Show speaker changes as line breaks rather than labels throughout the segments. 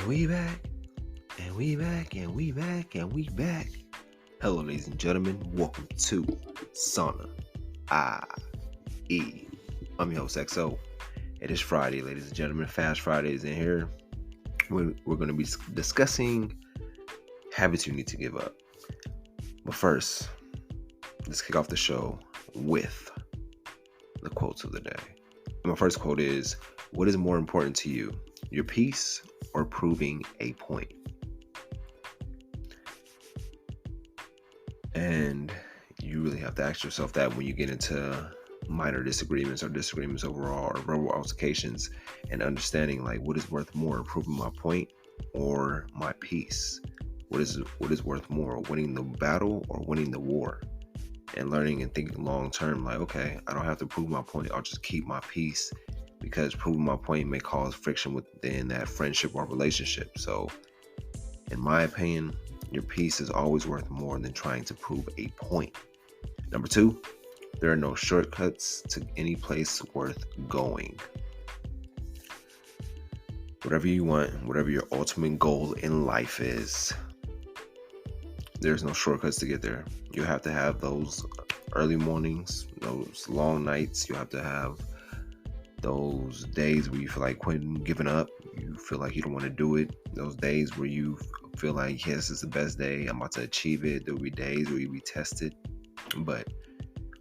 And we back, and we back, and we back, and we back. Hello, ladies and gentlemen. Welcome to Sauna IE. I'm your host, XO. It is Friday, ladies and gentlemen. Fast Friday is in here. We're going to be discussing habits you need to give up. But first, let's kick off the show with the quotes of the day. And my first quote is, what is more important to you, your peace or proving a point? And you really have to ask yourself that when you get into minor disagreements or disagreements overall or verbal altercations, and understanding like what is worth more, proving my point or my peace? What is worth more, winning the battle or winning the war? And learning and thinking long term, like, okay, I don't have to prove my point, I'll just keep my peace, because proving my point may cause friction within that friendship or relationship. So in my opinion, your peace is always worth more than trying to prove a point. Number 2, there are no shortcuts to any place worth going. Whatever you want, whatever your ultimate goal in life is, there's no shortcuts to get there. You have to have those early mornings, those long nights. You have to have those days where you feel like quitting, giving up. You feel like you don't want to do it. Those days where you feel like, yes, this is the best day, I'm about to achieve it. There will be days where you'll be tested, but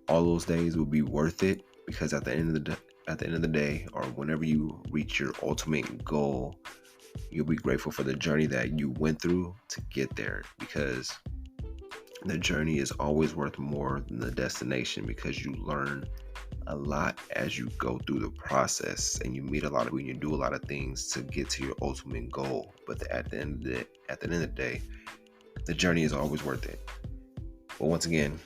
all those days will be worth it, because at the end of the day, or whenever you reach your ultimate goal, you'll be grateful for the journey that you went through to get there, because the journey is always worth more than the destination, because you learn a lot as you go through the process, and you meet a lot of people, and you do a lot of things to get to your ultimate goal. But at the end of the day, the journey is always worth it. But once again,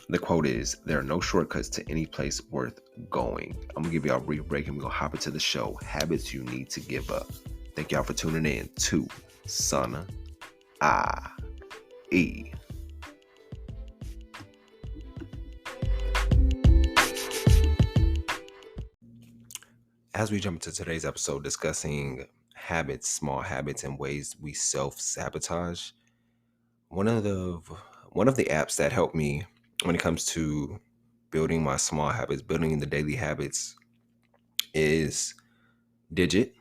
the quote is, there are no shortcuts to any place worth going. I'm gonna give y'all a brief break and we're gonna hop into the show. Habits you need to give up. Thank y'all for tuning in to Sauna IE. As we jump into today's episode discussing habits, small habits, and ways we self-sabotage, one of the apps that helped me when it comes to building my small habits, building the daily habits, is Digit.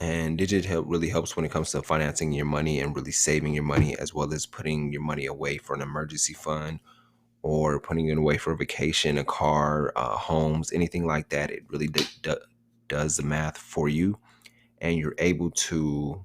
And Digit really helps when it comes to financing your money and really saving your money, as well as putting your money away for an emergency fund or putting it away for a vacation, a car, homes, anything like that. It really does the math for you, and you're able to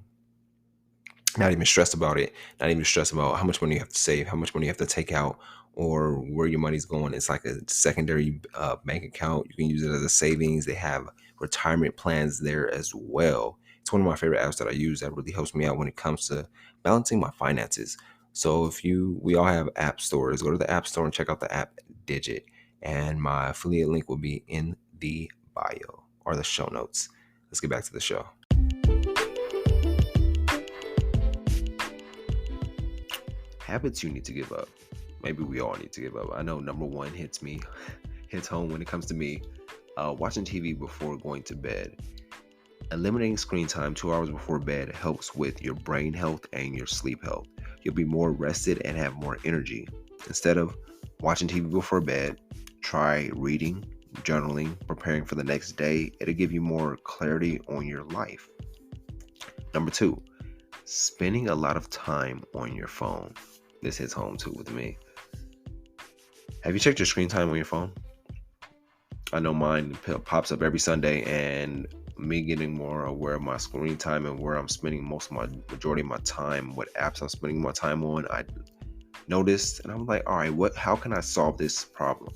not even stress about it, not even stress about how much money you have to save, how much money you have to take out, or where your money's going. It's like a secondary bank account. You can use it as a savings. They have retirement plans there as well. It's one of my favorite apps that I use that really helps me out when it comes to balancing my finances. So we all have app stores. Go to the app store and check out the app Digit. And my affiliate link will be in the bio or the show notes. Let's get back to the show. Habits you need to give up. Maybe we all need to give up. I know number 1 hits home when it comes to me. Watching TV before going to bed. Eliminating screen time 2 hours before bed helps with your brain health and your sleep health. You'll be more rested and have more energy. Instead of watching TV before bed, try reading, journaling, preparing for the next day. It'll give you more clarity on your life. Number 2, spending a lot of time on your phone. This hits home too with me. Have you checked your screen time on your phone? I know mine pops up every Sunday, and me getting more aware of my screen time and where I'm spending majority of my time, what apps I'm spending my time on, I noticed, and I'm like, all right, how can I solve this problem?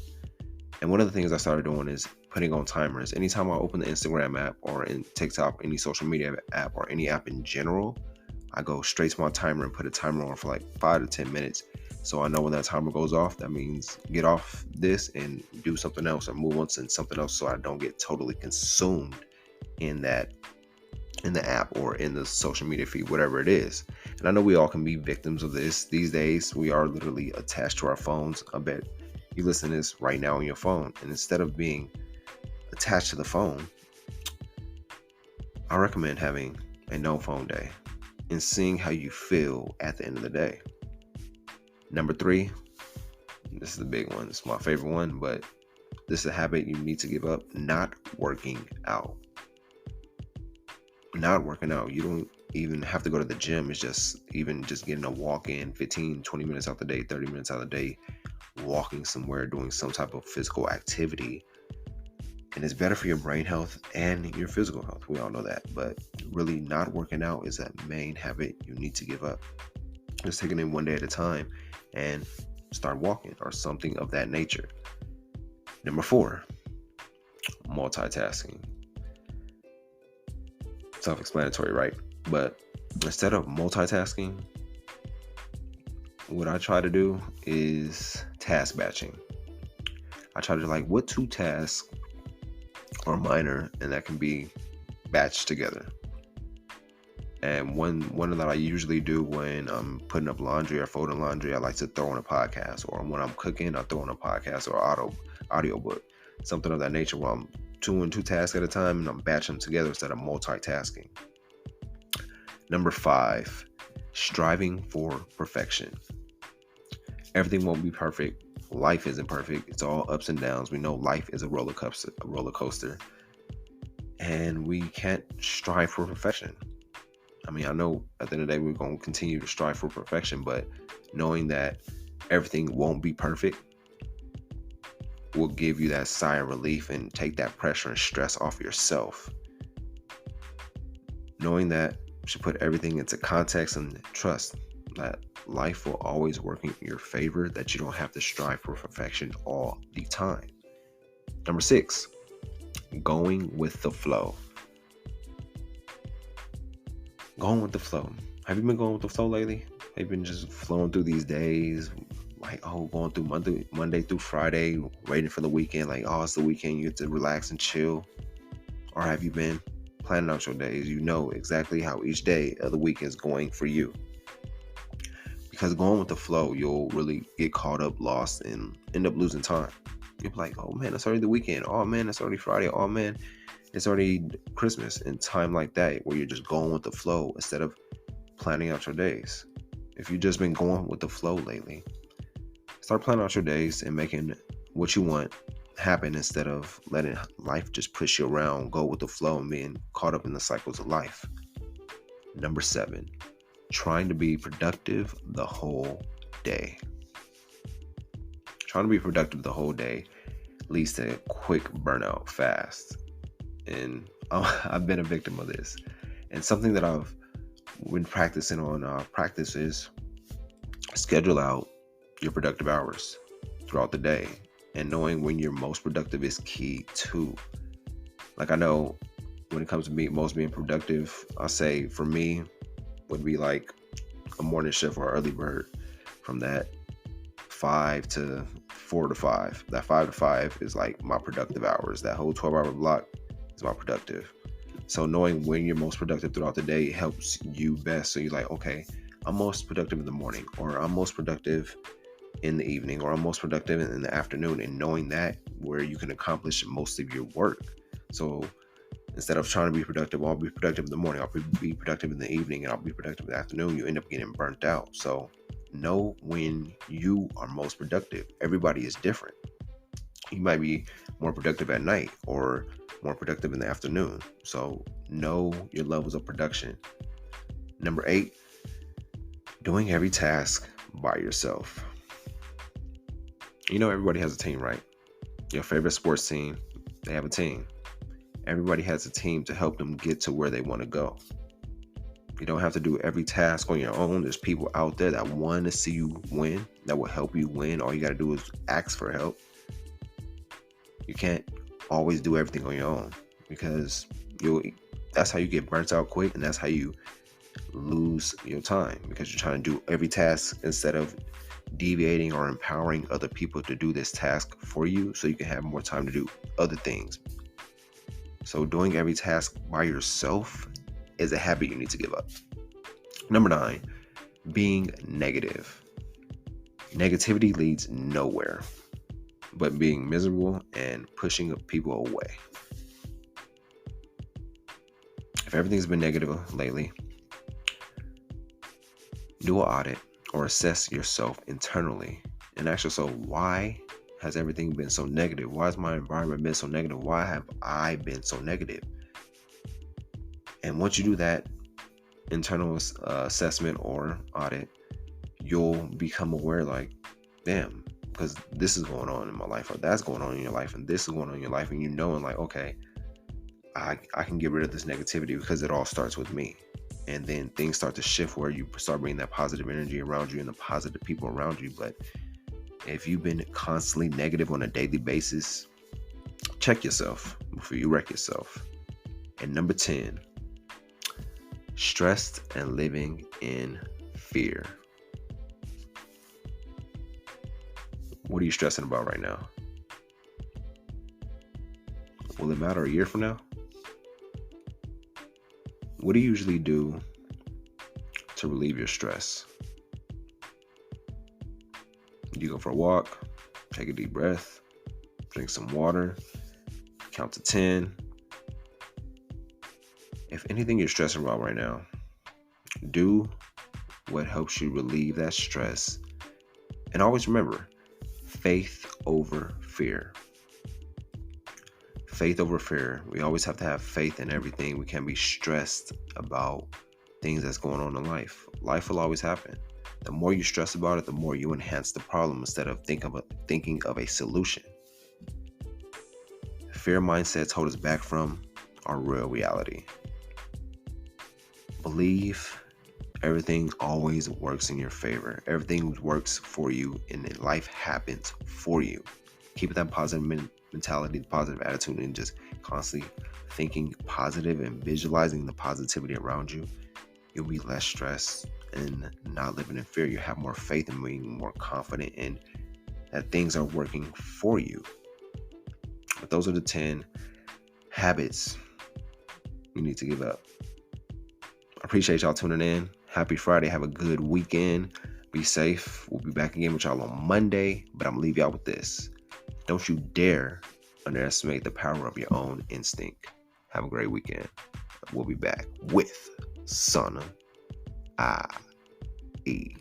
And one of the things I started doing is putting on timers. Anytime I open the Instagram app or in TikTok, any social media app or any app in general, I go straight to my timer and put a timer on for like 5 to 10 minutes. So I know when that timer goes off, that means get off this and do something else or move on to something else, so I don't get totally consumed in the app or in the social media feed, whatever it is. And I know we all can be victims of this. These days, we are literally attached to our phones. I bet you listen to this right now on your phone. And instead of being attached to the phone, I recommend having a no phone day. and seeing how you feel at the end of the day. Number 3, this is the big one. It's my favorite one, but this is a habit you need to give up: not working out. Not working out. You don't even have to go to the gym. It's just getting a walk in 15, 20 minutes out the day, 30 minutes out the day, walking somewhere, doing some type of physical activity. And it's better for your brain health and your physical health. We all know that. But really, not working out is that main habit you need to give up. Just taking it one day at a time and start walking or something of that nature. Number 4, multitasking. Self-explanatory, right? But instead of multitasking, what I try to do is task batching. I try to what 2 tasks are minor and that can be batched together. And one that I usually do when I'm putting up laundry or folding laundry, I like to throw in a podcast. Or when I'm cooking, I throw in a podcast or audiobook, something of that nature, where I'm doing 2 tasks at a time and I'm batching them together instead of multitasking. Number 5, striving for perfection. Everything won't be perfect. Life isn't perfect. It's all ups and downs. We know life is a roller coaster, and we can't strive for perfection. I mean, I know at the end of the day, we're going to continue to strive for perfection, but knowing that everything won't be perfect will give you that sigh of relief and take that pressure and stress off yourself. Knowing that should put everything into context and trust that life will always work in your favor, that you don't have to strive for perfection all the time. Number 6, going with the flow. Going with the flow. Have you been going with the flow lately? Have you been just flowing through these days? Going through Monday through Friday, waiting for the weekend, it's the weekend, you get to relax and chill? Or have you been planning out your days? You know exactly how each day of the week is going for you. Because going with the flow, you'll really get caught up, lost, and end up losing time. You'll be like, oh man, it's already the weekend. Oh man, it's already Friday. Oh man, it's already Christmas. And time like that, where you're just going with the flow instead of planning out your days. If you've just been going with the flow lately, start planning out your days and making what you want happen instead of letting life just push you around. Go with the flow and being caught up in the cycles of life. Number 7, trying to be productive the whole day. Trying to be productive the whole day leads to quick burnout fast. And I've been a victim of this. And something that I've been practicing on practice is schedule out your productive hours throughout the day. And knowing when you're most productive is key too. I know when it comes to most being productive, I'll say for me would be like a morning shift or early bird, from that 5 to 4 to 5. That 5 to 5 is like my productive hours. That whole 12-hour block is my productive. So knowing when you're most productive throughout the day helps you best. So you're like, okay, I'm most productive in the morning, or I'm most productive in the evening, or I'm most productive in the afternoon, and knowing that where you can accomplish most of your work. So instead of trying to be productive, I'll be productive in the morning, I'll be productive in the evening, and I'll be productive in the afternoon, you end up getting burnt out. So know when you are most productive. Everybody is different. You might be more productive at night or more productive in the afternoon. So know your levels of production. Number 8, doing every task by yourself. Everybody has a team, right? Your favorite sports team, they have a team. Everybody has a team to help them get to where they want to go. You don't have to do every task on your own. There's people out there that want to see you win, that will help you win. All you got to do is ask for help. You can't always do everything on your own, because that's how you get burnt out quick, and that's how you lose your time, because you're trying to do every task instead of deviating or empowering other people to do this task for you so you can have more time to do other things. So doing every task by yourself is a habit you need to give up. Number 9, being negative. Negativity leads nowhere but being miserable and pushing people away. If everything's been negative lately, Do an audit or assess yourself internally and ask yourself, why has everything been so negative? Why has my environment been so negative? Why have I been so negative? And once you do that internal assessment or audit, you'll become aware, like, damn, because this is going on in my life, or that's going on in your life, and this is going on in your life, and you know, and like, okay, I can get rid of this negativity because it all starts with me. And then things start to shift where you start bringing that positive energy around you and the positive people around you. But if you've been constantly negative on a daily basis, check yourself before you wreck yourself. And number 10, stressed and living in fear. What are you stressing about right now? Will it matter a year from now? What do you usually do to relieve your stress? You go for a walk, take a deep breath, drink some water, count to 10. If anything you're stressing about right now, do what helps you relieve that stress. And always remember, faith over fear. Faith over fear. We always have to have faith in everything. We can't be stressed about things that's going on in life. Life will always happen. The more you stress about it, the more you enhance the problem instead of thinking of a solution. Fear mindsets hold us back from our real reality. Believe everything always works in your favor. Everything works for you, and then life happens for you. Keep that positive mentality, positive attitude, and just constantly thinking positive and visualizing the positivity around you. You'll be less stressed and not living in fear. You have more faith and being more confident in that things are working for you. But those are the 10 habits you need to give up. I appreciate y'all tuning in. Happy Friday. Have a good weekend. Be safe. We'll be back again with y'all on Monday, but I'm going to leave y'all with this. Don't you dare underestimate the power of your own instinct. Have a great weekend. We'll be back with Sana I.E.